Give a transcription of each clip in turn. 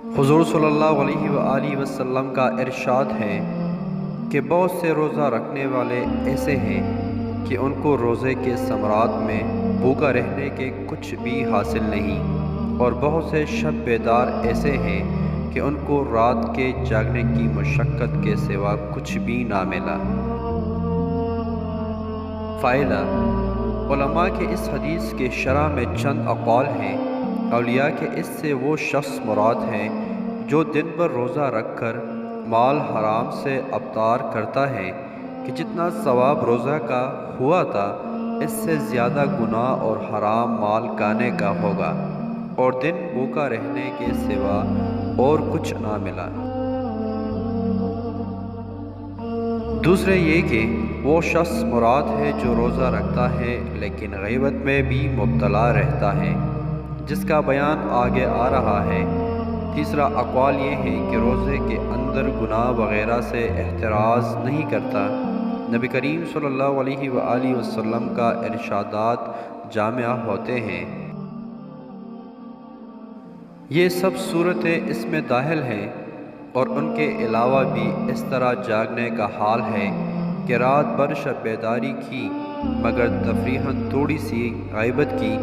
حضور صلی اللہ علیہ وآلہ وسلم کا ارشاد ہے کہ بہت سے روزہ رکھنے والے ایسے ہیں کہ ان کو روزے کے ثمرات میں بھوکا رہنے کے کچھ بھی حاصل نہیں، اور بہت سے شب بیدار ایسے ہیں کہ ان کو رات کے جاگنے کی مشقت کے سوا کچھ بھی نہ ملا۔ فائدہ: علماء کے اس حدیث کے شرح میں چند اقوال ہیں۔ اولیاء کے اس سے وہ شخص مراد ہیں جو دن بھر روزہ رکھ کر مال حرام سے ابطار کرتا ہے کہ جتنا ثواب روزہ کا ہوا تھا اس سے زیادہ گناہ اور حرام مال کھانے کا ہوگا، اور دن بھوکا رہنے کے سوا اور کچھ نہ ملا۔ دوسرے یہ کہ وہ شخص مراد ہے جو روزہ رکھتا ہے لیکن غیبت میں بھی مبتلا رہتا ہے، جس کا بیان آگے آ رہا ہے۔ تیسرا اقوال یہ ہے کہ روزے کے اندر گناہ وغیرہ سے احتراز نہیں کرتا۔ نبی کریم صلی اللہ علیہ وآلہ وسلم کا ارشادات جامع ہوتے ہیں۔ یہ سب صورتیں اس میں داخل ہیں، اور ان کے علاوہ بھی اس طرح جاگنے کا حال ہے کہ رات بھر شب بیداری کی مگر تفریحاً تھوڑی سی غیبت کی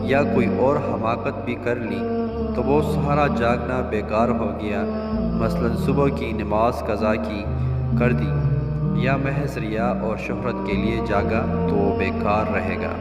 یا کوئی اور حماقت بھی کر لی تو وہ سارا جاگنا بیکار ہو گیا۔ مثلاً صبح کی نماز قضا کر دی یا محض ریا اور شہرت کے لیے جاگا تو وہ بیکار رہے گا۔